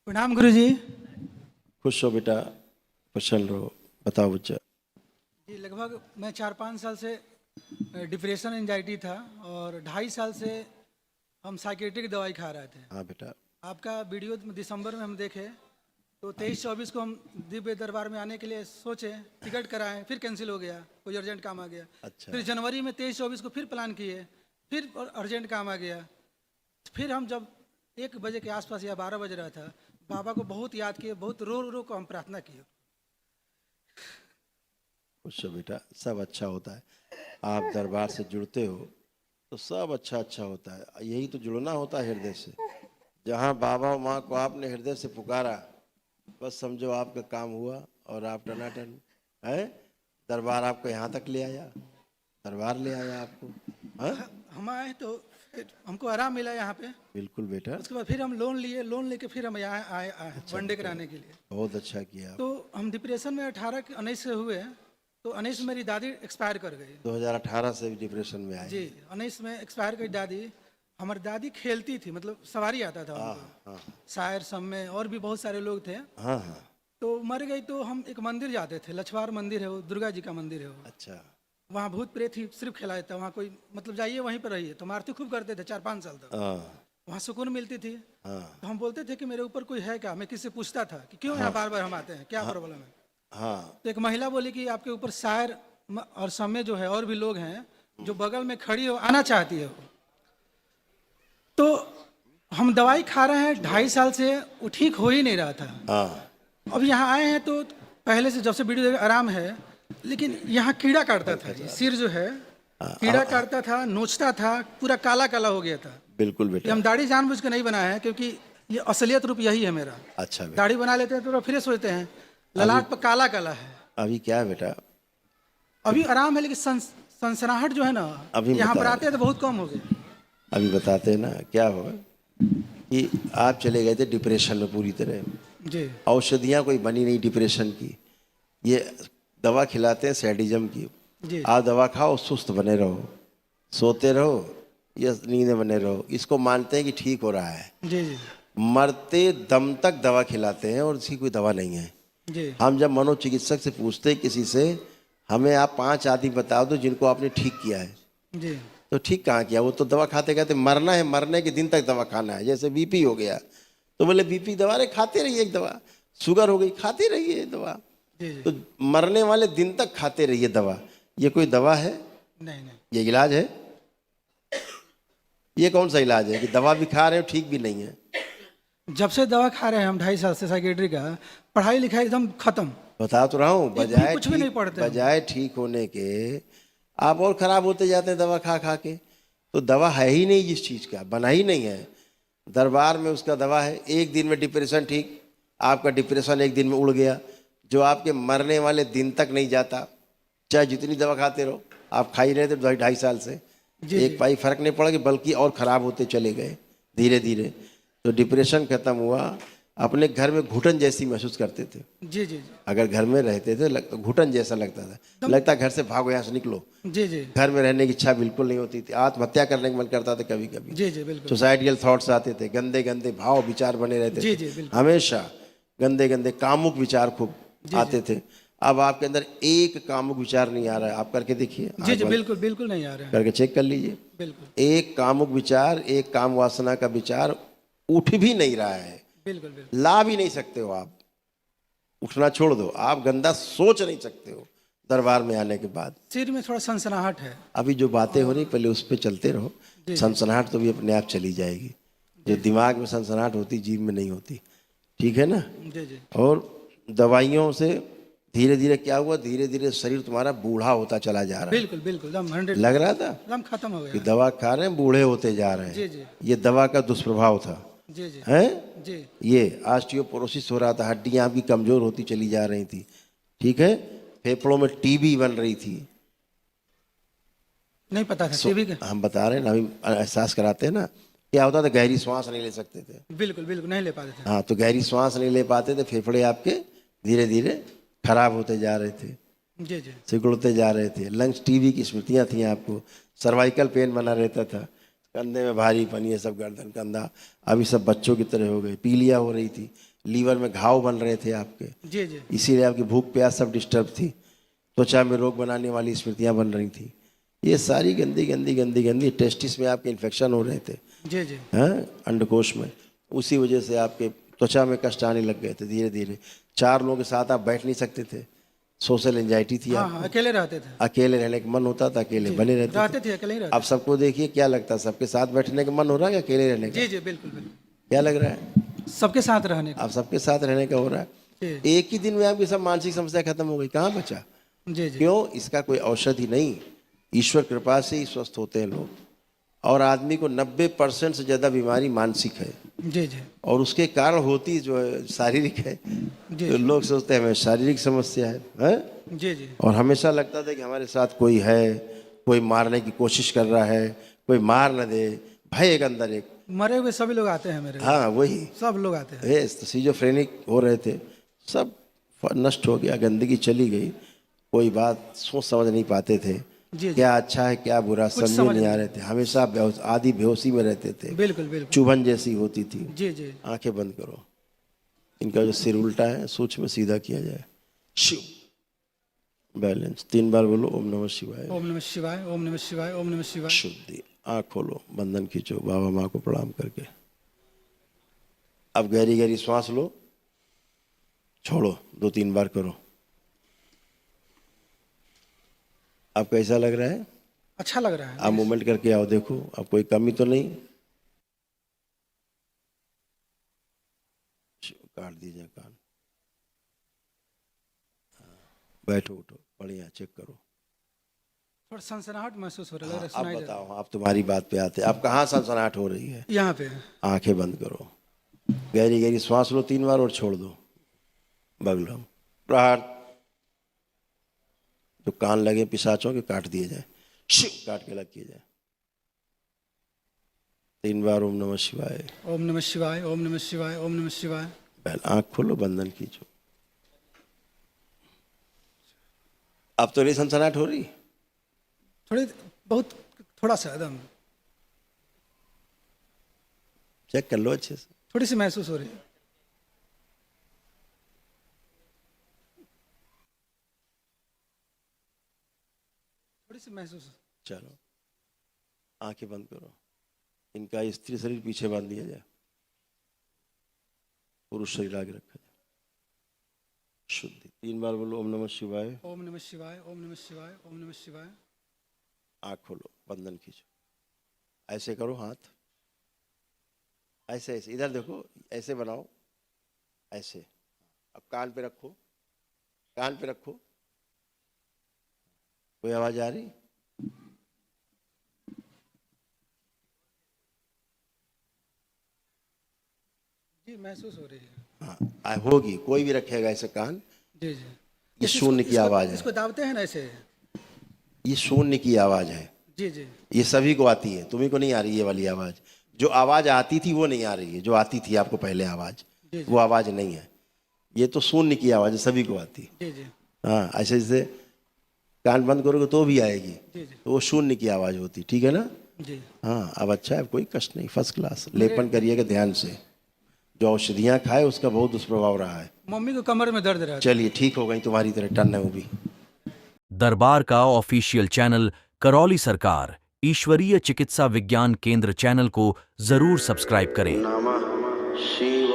प्रणाम गुरुजी। खुश हो बेटा, प्रसन्न रहो। बताओ बच्चा। जी लगभग मैं 4-5 साल से डिप्रेशन एंजाइटी था और 2.5 साल से हम साइकेट्रिक दवाई खा रहे थे। हाँ बेटा। आपका वीडियो दिसंबर में हम देखे तो 23-24 को हम दिव्य दरबार में आने के लिए सोचे, टिकट कराएं, फिर कैंसिल हो गया, कोई अर्जेंट काम आ गया। अच्छा। फिर जनवरी में 23-24 को फिर प्लान किए, फिर अर्जेंट काम आ गया। फिर हम जब 1 बजे के आसपास या 12 बज रहा था, बाबा को बहुत याद किए, बहुत रो रो को हम प्रार्थना किए। खुश हो बेटा, सब अच्छा होता है। आप दरबार से जुड़ते हो तो सब अच्छा अच्छा होता है। यही तो जुड़ना होता है हृदय से। जहाँ बाबा और माँ को आपने हृदय से पुकारा, बस समझो आपका काम हुआ और आप टनाटन है। दरबार आपको यहाँ तक ले आया, दरबार ले आया आपको। हाँ हम आए तो फिर हमको आराम मिला यहाँ पे। बिल्कुल बेटा। उसके बाद फिर हम लोन लिए, लोन लेके फिर हम यहाँ आए अच्छा वनडे बेटा, कराने के लिए। बहुत अच्छा किया आप। तो हम डिप्रेशन में 18-19 से हुए, तो 19 में मेरी दादी एक्सपायर कर गई। 2018 से भी डिप्रेशन में आए। जी 19 में एक्सपायर गई दादी। हमारी दादी खेलती थी, मतलब सवारी आता था हाँ उनको, हाँ शायर सब में और भी बहुत सारे लोग थे। हाँ हाँ। तो मर गई तो हम एक मंदिर जाते थे, लछवार मंदिर है वो, दुर्गा जी का मंदिर है वो। अच्छा। वहाँ भूत प्रेत ही सिर्फ खिलाया था, वहाँ कोई मतलब जाइए वहीं पर रहिए। तो हम आरती खूब करते थे 4-5 साल तक, हाँ वहाँ सुकून मिलती थी। हाँ तो हम बोलते थे कि मेरे ऊपर कोई है क्या। मैं किससे पूछता था कि क्यों यहाँ बार बार हम आते हैं, क्या प्रॉब्लम है। हाँ। तो एक महिला बोली कि आपके ऊपर शायर और समय जो है और भी लोग हैं जो बगल में खड़ी हो, आना चाहती है वो। तो हम दवाई खा रहे हैं 2.5 साल से, वो ठीक हो ही नहीं रहा था। हाँ अब यहाँ आए हैं तो पहले से जब से वीडियो देख आराम है, लेकिन यहाँ कीड़ा काटता था। ये सिर जो है कीड़ा काटता था, नोचता था, पूरा काला काला हो गया था। बिल्कुल ये बेटा। हम दाढ़ी जानबूझ के नहीं बनाए हैं, क्योंकि ये असलियत रूप यही है मेरा। अच्छा बेटा। दाढ़ी बना लेते हैं तो थोड़ा फ्रेश होते हैं, ललाट पर काला काला है। अभी क्या है बेटा? अभी आराम है, लेकिन सनसनाहट जो है ना, अभी यहाँ पर बता आते हैं तो बहुत कम हो गए। अभी बताते हैं ना क्या होगा कि आप चले गए थे डिप्रेशन में पूरी तरह। जी औषधियाँ कोई बनी नहीं डिप्रेशन की। ये दवा खिलाते हैं सैडिज्म की। जी आप दवा खाओ, सुस्त बने रहो, सोते रहो या नींद में बने रहो। इसको मानते हैं कि ठीक हो रहा है। जी जी मरते दम तक दवा खिलाते हैं और इसकी कोई दवा नहीं है। जी हम जब मनोचिकित्सक से पूछते हैं किसी से, हमें आप 5 आदमी बता दो जिनको आपने ठीक किया है। जी तो ठीक कहाँ किया? वो तो दवा खाते खाते मरना है, मरने के दिन तक दवा खाना है। जैसे बीपी हो गया तो बोले बीपी दवा रे खाते रहिए एक दवा। शुगर हो गई खाते रहिए एक दवा। जी जी। तो मरने वाले दिन तक खाते रहिए दवा। ये कोई दवा है? नहीं नहीं। ये इलाज है? ये कौन सा इलाज है कि दवा भी खा रहे हो ठीक भी नहीं है? जब से दवा खा रहे हैं हम 2.5 साल से साइकेट्री का, पढ़ाई लिखाई एकदम खत्म। बता तो रहा हूँ, बजाय कुछ भी नहीं पढ़ते हम। बजाय ठीक होने के आप और खराब होते जाते हैं दवा खा खा के। तो दवा है ही नहीं, जिस चीज़ का बना ही नहीं है। दरबार में उसका दवा है। एक दिन में डिप्रेशन ठीक, आपका डिप्रेशन एक दिन में उड़ गया। जो आपके मरने वाले दिन तक नहीं जाता, चाहे जितनी दवा खाते रहो। आप खा ही रहे थे 2.5 साल से, जी एक पाई फर्क नहीं पड़ा कि बल्कि और ख़राब होते चले गए धीरे धीरे। तो डिप्रेशन खत्म हुआ। अपने घर में घुटन जैसी महसूस करते थे। जी जी अगर घर में रहते थे घुटन जैसा लगता था, लगता घर से भागो, यहाँ से निकलो। जी जी घर में रहने की इच्छा बिल्कुल नहीं होती थी। आत्महत्या करने का मन करता था कभी कभी। जी जी बिल्कुल। सुसाइडियल थॉट्स आते थे, गंदे गंदे भाव विचार बने रहते जी थे। जी बिल्कुल। हमेशा गंदे गंदे कामुक विचार खूब जी, आते थे। अब आपके अंदर एक कामुक विचार नहीं आ रहा है। आप करके देखिए, जी जी बिल्कुल बिल्कुल नहीं आ रहे हैं। करके चेक कर लीजिए। बिल्कुल एक कामुक विचार, एक काम वासना का विचार उठ भी नहीं रहा है। बिल्कुल बिल्कुल। ला भी नहीं सकते हो आप। उठना छोड़ दो, आप गंदा सोच नहीं सकते हो दरबार में आने के बाद। सिर में थोड़ा सनसनाहट है। अभी जो बातें हो रही पहले उस पर चलते रहो। जी। सनसनाहट तो भी अपने आप चली जाएगी। जो दिमाग में सनसनाहट होती जीभ में नहीं होती। ठीक है ना? जी जी और दवाइयों से धीरे धीरे क्या हुआ, धीरे धीरे शरीर तुम्हारा बूढ़ा होता चला जा रहा है। बिल्कुल बिल्कुल एकदम 100 लग रहा था एकदम खत्म हो कि गया। दवा खा रहे हैं बूढ़े होते जा रहे जी हैं। जी ये दवा का दुष्प्रभाव था। जी जी हैं? जी ये ऑस्टियोपोरोसिस हो रहा था, हड्डियां आपकी कमजोर होती चली जा रही थी। ठीक है? फेफड़ों में टीबी बन रही थी। नहीं पता था टीवी का। हम बता रहे हैं ना, अभी एहसास कराते हैं ना। क्या होता था, गहरी सांस नहीं ले सकते थे। बिल्कुल बिल्कुल नहीं ले पाते थे। हाँ, तो गहरी सांस नहीं ले पाते थे, फेफड़े आपके धीरे धीरे खराब होते जा रहे थे, जी जी सिकुड़ते जा रहे थे। लंग्स टीबी की स्मृतियाँ थी आपको। सर्वाइकल पेन बना रहता था, कंधे में भारीपन, ये सब गर्दन कंधा। अभी सब बच्चों की तरह हो गए। पीलिया हो रही थी, लीवर में घाव बन रहे थे आपके, जी जी इसीलिए आपकी भूख प्यास सब डिस्टर्ब थी, त्वचा में रोग बनाने वाली स्मृतियाँ बन रही थी, ये सारी गंदी गंदी गंदी गंदी टेस्टिस में आपके इन्फेक्शन हो रहे थे, जी जी हैं अंडकोश में, उसी वजह से आपके त्वचा में कष्ट आने लग गए थे धीरे धीरे। 4 लोगों के साथ आप बैठ नहीं सकते थे, सोशल एंजाइटी थी हाँ आपको, हाँ अकेले रहते थे, अकेले रहने का मन होता था, अकेले बने रहते थे। अकेले ही रहते अब सबको देखिए क्या लगता है, सबके साथ बैठने का मन हो रहा है या अकेले रहने का? जी जी बिल्कुल बिल्कुल, क्या लग रहा है? सबके साथ रहने का। आप सबके साथ रहने का हो रहा है। जी एक ही दिन में आपकी सब मानसिक समस्या खत्म हो गई, कहाँ बचा? जी जी क्यों? इसका कोई औषधि नहीं, ईश्वर कृपा से ही स्वस्थ होते हैं लोग। और आदमी को 90% से ज़्यादा बीमारी मानसिक है, जी जी और उसके कारण होती जो है शारीरिक है। जी तो लोग सोचते हैं हमें शारीरिक समस्या है, हैं? जी जी और हमेशा लगता था कि हमारे साथ कोई है, कोई मारने की कोशिश कर रहा है, कोई मार न दे, भय एक अंदर एक। मरे हुए सभी लोग आते हैं मेरे, हाँ वही सब लोग आते हैं। है, सिजोफ्रेनिक हो रहे थे, सब नष्ट हो गया, गंदगी चली गई, कोई बात सोच समझ नहीं पाते थे, जी जी क्या अच्छा है क्या बुरा समझ नहीं आ रहे थे, हमेशा आधी बेहोशी में रहते थे, बिल्कुल बिल्कुल, चुभन जैसी होती थी। जी जी आंखें बंद करो, इनका जो सिर उल्टा है सूक्ष्म सीधा किया जाए, शिव बैलेंस 3 बार बोलो ओम नमः शिवाय। ओम नमः शिवाय, ओम नमः शिवाय, ओम नमः शिवाय। शुद्धि, आँख खोलो, बंधन खींचो, बाबा माँ को प्रणाम करके। अब गहरी गहरी श्वास लो, छोड़ो, 2-3 बार करो। अब कैसा लग रहा है? अच्छा लग रहा है। आप मूवमेंट करके आओ, देखो अब कोई कमी तो नहीं। काट दीजिए कान, बैठो उठो, बढ़िया, चेक करो। थोड़ा सनसनाहट महसूस हो रहा है, लग रहा है, अब सुनाई दे रहा बताओ, आप तुम्हारी बात पे आते, अब कहाँ सनसनाहट हो रही है? है। यहाँ पे आंखें बंद करो, गहरी गहरी श्वास लो 3 बार और छोड़ दो। बगलम प्रहार, जो कान लगे पिशाचों के काट दिए जाए, शिव काट के लग किए जाए। 3 बार ओम नमः शिवाय, ओम नमः शिवाय, ओम नमः शिवाय, ओम नमः शिवाय। पहले आंख खोलो, बंधन खींचो। अब तो नहीं सनसनाहट हो रही? थोड़ी बहुत, थोड़ा सा एकदम चेक कर लो अच्छे से। थोड़ी सी महसूस हो रही है। थोड़ी सी महसूस। चलो आंखें बंद करो, इनका स्त्री शरीर पीछे बांध दिया जाए, पुरुष शरीर आगे रखा जाए। शुद्धि, 3 बार बोलो ओम नमः शिवाय, ओम नमः शिवाय, ओम नमः शिवाय, ओम नमः शिवाय। आँख खोलो, बंधन खींचो, ऐसे करो हाथ, ऐसे ऐसे, इधर देखो, ऐसे बनाओ, ऐसे। अब कान पे रखो, कान पे रखो, कोई आवाज आ रही? जी महसूस हो रही है। हाँ होगी, कोई भी रखेगा ऐसे कान। जी जी, ये शून्य की आवाज है, इसको दाबते हैं ना ऐसे। ये शून्य की आवाज है, जी जी ये सभी को आती है, तुम्ही को नहीं आ रही ये वाली आवाज। जो आवाज आती थी वो नहीं आ रही है, जो आती थी आपको पहले आवाज, जी वो आवाज नहीं है, ये तो शून्य की आवाज है, सभी को आती है। जी जी हाँ ऐसे जैसे कान बंद करोगे तो भी आएगी, जी जी तो वो शून्य की आवाज होती, ठीक है ना? जी। हाँ अब अच्छा है, कोई कष्ट नहीं, फर्स्ट क्लास। लेपन करिएगा ध्यान से, जो औषधियाँ खाए उसका बहुत दुष्प्रभाव रहा है। मम्मी को कमर में दर्द रहा था। चलिए ठीक हो गई, तुम्हारी तरह टन है वो भी। दरबार का ऑफिशियल चैनल करौली सरकार ईश्वरीय चिकित्सा विज्ञान केंद्र चैनल को जरूर सब्सक्राइब करें। नमः शिवाय।